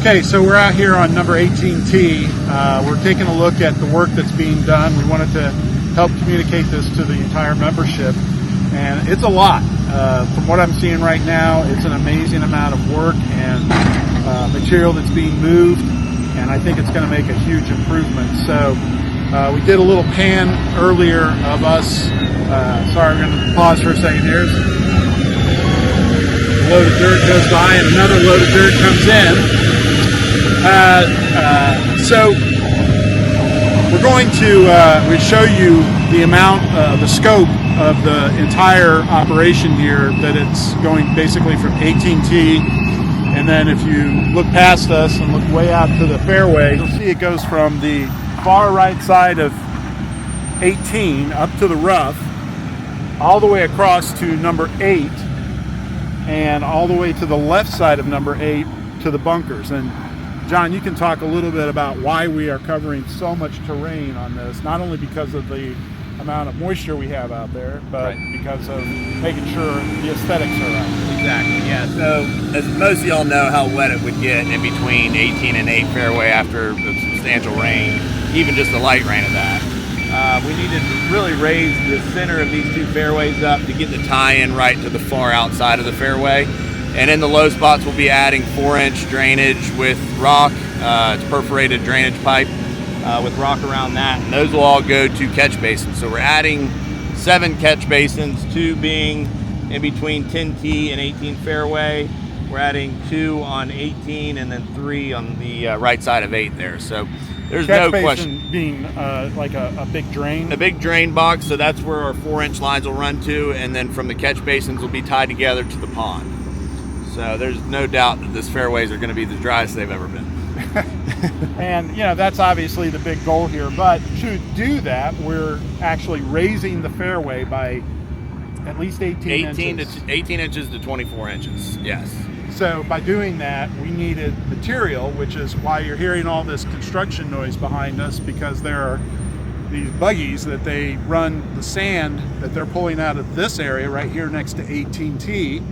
Okay, so we're out here on number 18T. We're taking a look at the work that's being done. We wanted to help communicate this to the entire membership, and it's a lot. From what I'm seeing right now, it's an amazing amount of work and material that's being moved, and I think it's going to make a huge improvement. So we did a little pan earlier of us. Sorry, we're going to pause for a second here. A load of dirt goes by and another load of dirt comes in. So we're going to we show you the amount, the scope of the entire operation here, that it's going basically from 18T, and then if you look past us and look way out to the fairway, you'll see it goes from the far right side of 18 up to the rough, all the way across to number 8, and all the way to the left side of number 8 to the bunkers. And John, you can talk a little bit about why we are covering so much terrain on this, not only because of the amount of moisture we have out there, but because of making sure the aesthetics are right. Exactly, yeah. So, as most of y'all know how wet it would get in between 18 and 8 fairway after a substantial rain, even just a light rain of that. We needed to really raise the center of these two fairways up to get the tie-in right to the far outside of the fairway. And in the low spots, we'll be adding 4-inch drainage with rock. It's perforated drainage pipe with rock around that. And those will all go to catch basins. So we're adding 7 catch basins, 2 being in between 10T and 18 fairway. We're adding 2 on 18 and then 3 on the right side of 8 there. So there's Catch no basin question. Being like a big drain. A big drain box, so that's where our 4-inch lines will run to, and then from the catch basins will be tied together to the pond. So there's no doubt that this fairways are going to be the driest they've ever been. And you know, that's obviously the big goal here, but to do that, we're actually raising the fairway by at least 18 inches. 18 inches to 24 inches, yes. So by doing that, we needed material, which is why you're hearing all this construction noise behind us, because there are these buggies that they run the sand that they're pulling out of this area right here next to 18T.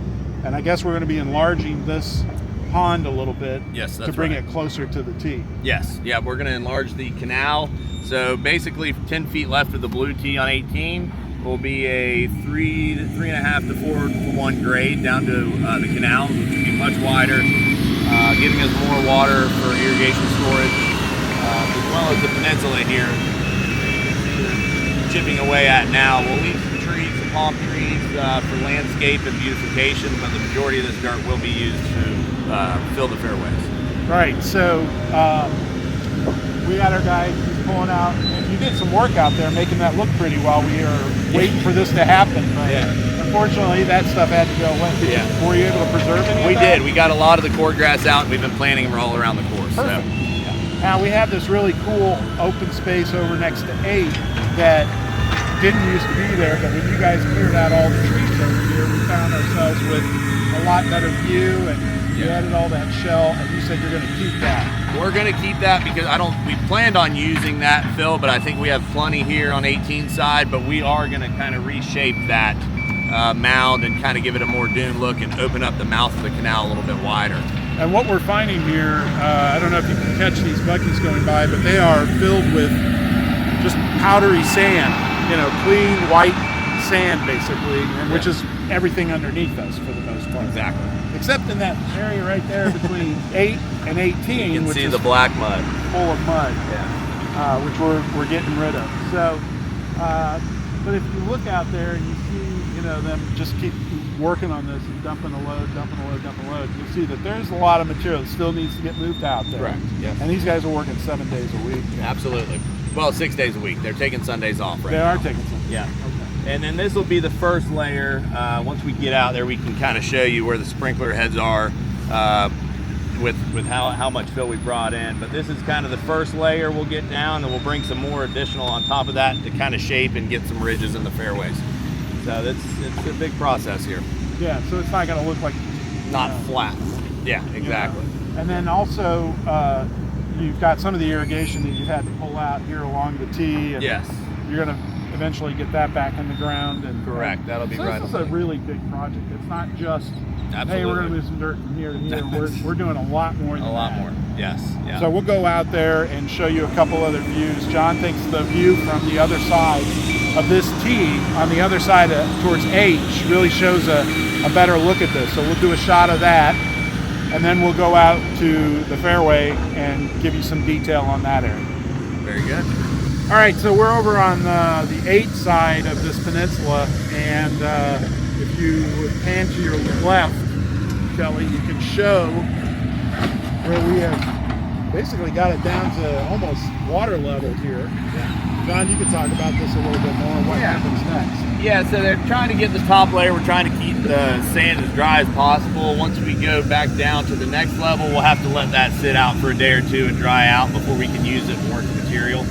And I guess we're going to be enlarging this pond a little bit, yes, that's to bring right. it closer to the tee. Yes, yeah, we're going to enlarge the canal. So basically 10 feet left of the blue tee on 18 will be a 3.5 to 4 to 1 grade down to the canal, which will be much wider, giving us more water for irrigation storage, as well as the peninsula here. Chipping away at now. We'll leave some trees, some palm trees for landscape and beautification, but the majority of this dirt will be used to fill the fairways. Right, so we got our guy pulling out, and you did some work out there making that look pretty while we were waiting for this to happen, but unfortunately that stuff had to go away. Yeah. Were you able to preserve any of We that? did. We got a lot of the cord grass out, and we've been planting them all around the course. Perfect. So, yeah. Now we have this really cool open space over next to 8 that didn't used to be there, but when you guys cleared out all the trees over here, we found ourselves with a lot better view, and you added all that shell, and you said you're going to keep that. We're going to keep that because we planned on using that fill, but I think we have plenty here on 18 side, but we are going to kind of reshape that mound and kind of give it a more dune look and open up the mouth of the canal a little bit wider. And what we're finding here, I don't know if you can catch these buckets going by, but they are filled with just powdery sand, you know, clean white sand basically, and which is everything underneath us for the most part. Exactly. Except in that area right there between 8 and 18, You can which see is the black mud. full of mud, Yeah. which we're getting rid of. So, but if you look out there and you see, you know, them just keep working on this and dumping a load, you'll see that there's a lot of material that still needs to get moved out there. Correct, yes. And these guys are working 7 days a week. Absolutely. Well, 6 days a week. They're taking Sundays off right They now. are taking some. Yeah. Okay. And then this will be the first layer. Once we get out there, we can kind of show you where the sprinkler heads are with how much fill we brought in. But this is kind of the first layer we'll get down, and we'll bring some more additional on top of that to kind of shape and get some ridges in the fairways. So it's a big process here. Yeah, so it's not going to look like Not flat. Yeah, exactly. You know. And then also, you've got some of the irrigation that you had to pull out here along the tee. And Yes. You're going to eventually get that back in the ground. And Correct. That'll be so right this is on a the- really big project. It's not just, hey, Absolutely. we're going to move some dirt from here to here. We're doing a lot more than A lot that. more. Yes. Yeah. So we'll go out there and show you a couple other views. John thinks the view from the other side of this T, on the other side towards H, really shows a better look at this. So we'll do a shot of that, and then we'll go out to the fairway and give you some detail on that area. Very good. All right, so we're over on the 8 side of this peninsula, and if you would pan to your left, Kelly, you can show where we have basically got it down to almost water level here. John, you can talk about this a little bit more. What happens next? Yeah, so they're trying to get the top layer. We're trying to keep the sand as dry as possible. Once we go back down to the next level, we'll have to let that sit out for a day or two and dry out before we can use it for work material.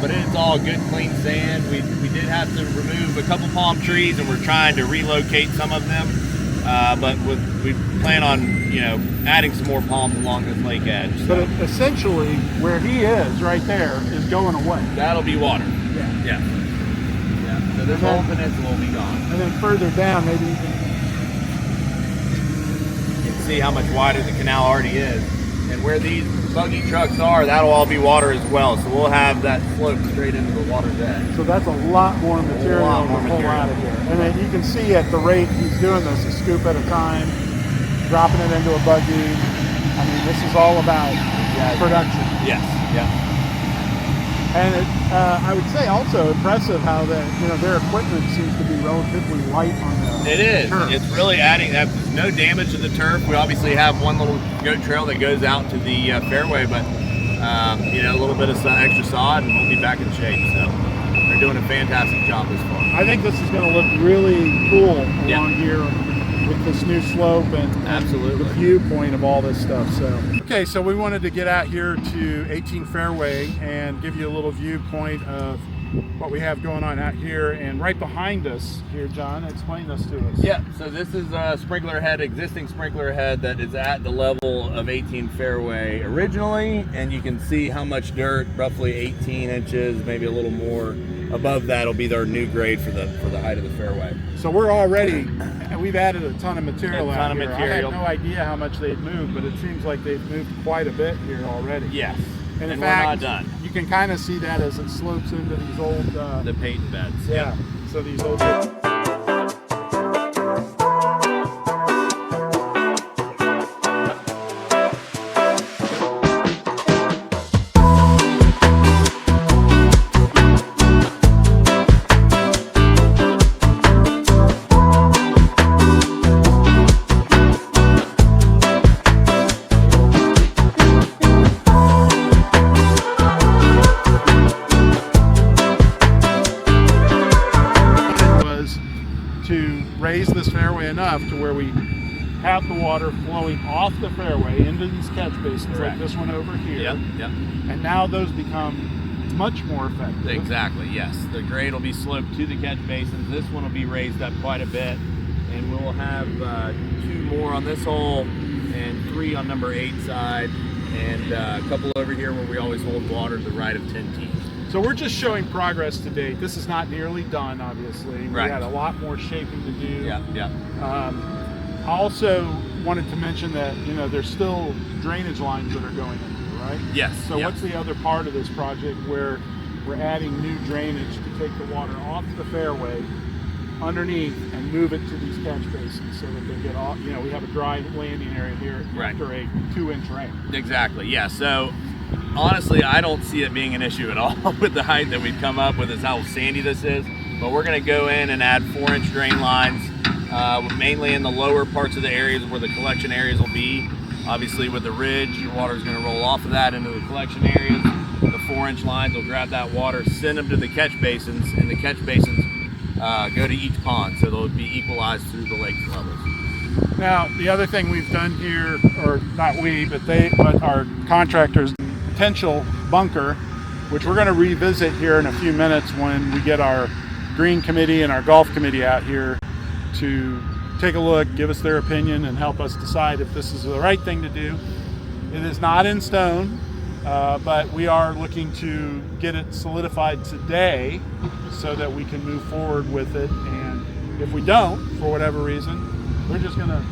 But it's all good, clean sand. We did have to remove a couple palm trees, and we're trying to relocate some of them. But we plan on, adding some more palms along this lake edge. So But essentially, where he is right there is going away. that'll be water. Yeah. Yeah. Yeah. So this whole peninsula will be gone. And then further down, maybe you can. You can see how much wider the canal already is. And where these buggy trucks are, that'll all be water as well. So we'll have that slope straight into the water's edge. So that's a lot more material lot more to pull material. out of here. And then you can see at the rate he's doing this, a scoop at a time, dropping it into a buggy. I mean, this is all about production. Yes. Yeah. And I would say also impressive how their equipment seems to be relatively light on the It is. turf. It's really adding. There's no damage to the turf. We obviously have one little goat trail that goes out to the fairway, but a little bit of extra sod, and we'll be back in shape. So they're doing a fantastic job this far. I think this is going to look really cool along Yeah. here with this new slope and Absolutely. the viewpoint of all this stuff. Okay, so we wanted to get out here to 18 Fairway and give you a little viewpoint of what we have going on out here. And right behind us here, John, explain this to us. Yeah, so this is a sprinkler head, existing sprinkler head that is at the level of 18 fairway originally, and you can see how much dirt, roughly 18 inches, maybe a little more. Above that will be our new grade for the height of the fairway. So we're already, we've added a ton of material A ton out of here. material. I had no idea how much they'd moved, but it seems like they've moved quite a bit here already. Yes, And in we're fact, not done. you can kind of see that as it slopes into these old, The patent beds. yeah. So these old. Was to raise this fairway enough to where we have the water flowing off the fairway into these catch basins like Correct. this one over here. Yep, yep. And now those become much more effective. Exactly, yes. The grade will be sloped to the catch basins. This one will be raised up quite a bit, and we'll have 2 more on this hole and 3 on number 8 side, and a couple over here where we always hold water to the right of 10 teeth. So we're just showing progress to date. This is not nearly done, obviously. Right. We had a lot more shaping to do. Yeah, yeah. I also wanted to mention that, there's still drainage lines that are going in here, right? Yes. So yep. what's the other part of this project where we're adding new drainage to take the water off the fairway underneath and move it to these catch basins so that they get off, we have a dry landing area here Right. after a 2-inch rain. Exactly, yeah. So honestly, I don't see it being an issue at all with the height that we've come up with, is how sandy this is. But we're going to go in and add 4-inch drain lines, mainly in the lower parts of the areas where the collection areas will be. Obviously, with the ridge, your water is going to roll off of that into the collection areas. The 4-inch lines will grab that water, send them to the catch basins, and the catch basins go to each pond, so they'll be equalized through the lake's levels. Now, the other thing we've done here, or not we, but our contractors, potential bunker, which we're going to revisit here in a few minutes when we get our green committee and our golf committee out here to take a look, give us their opinion, and help us decide if this is the right thing to do. It is not in stone. but we are looking to get it solidified today so that we can move forward with it. And if we don't, for whatever reason, we're just gonna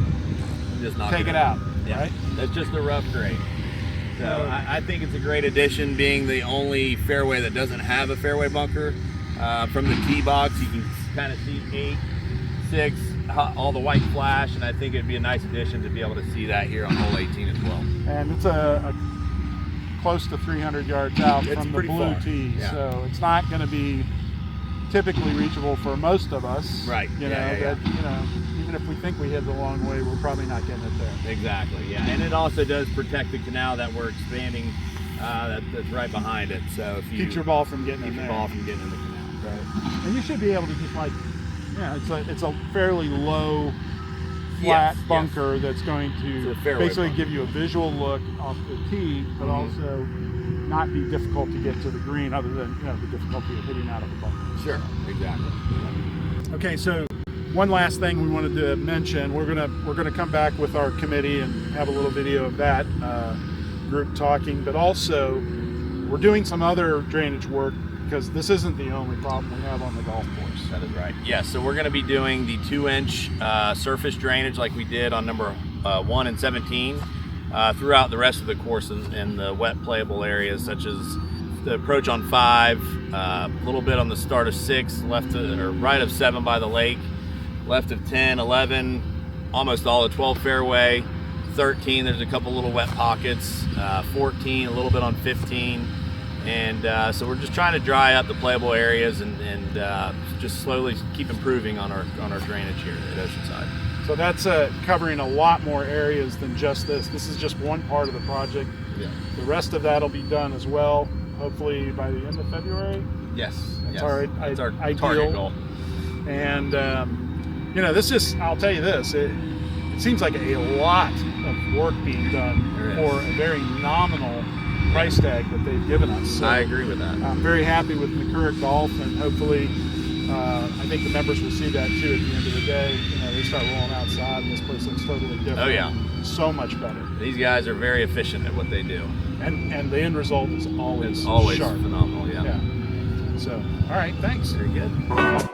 take it out. Yeah. Right? That's just a rough grade. So I think it's a great addition, being the only fairway that doesn't have a fairway bunker. From the tee box, you can kind of see 8, 6, all the white flash, and I think it'd be a nice addition to be able to see that here on hole 18 as well. And it's a close to 300 yards out It's from the pretty blue far. tee, Yeah. so it's not going to be typically reachable for most of us. Right. You know, Yeah. even if we think we hit the long way, we're probably not getting it there. Exactly, yeah. And it also does protect the canal that we're expanding, that's right behind it. So if you Keeps your ball from getting in keep there. your ball from getting in the canal. Right. And you should be able to just it's a fairly low, flat Yes, bunker that's going It's to a fairway basically bunker. give you a visual look off the tee, but also not be difficult to get to the green, other than the difficulty of hitting out of the bunker. Sure, exactly. Okay, so one last thing we wanted to mention: we're gonna come back with our committee and have a little video of that group talking, but also we're doing some other drainage work, because this isn't the only problem we have on the golf course. That is right. Yes, so we're going to be doing the 2-inch surface drainage like we did on number 1 and 17 throughout the rest of the course in the wet playable areas, such as the approach on 5, a little bit on the start of 6, right of 7 by the lake, left of 10, 11, almost all of 12 fairway, 13, there's a couple little wet pockets, 14, a little bit on 15. And so we're just trying to dry up the playable areas and just slowly keep improving on our drainage here at Oceanside. So that's covering a lot more areas than just this. This is just one part of the project. Yeah. The rest of that will be done as well, hopefully by the end of February. Yes. That's yes. our That's our ideal target goal. And I'll tell you this, it seems like a lot of work being done There is. for a very nominal price tag that they've given us. So I agree with that. I'm very happy with McCurrick Golf, and hopefully I think the members will see that too at the end of the day. They start rolling outside and this place looks totally different. Oh, yeah. So much better. These guys are very efficient at what they do. And the end result is always It's always sharp. phenomenal, yeah. Yeah. So, all right, thanks. Very good.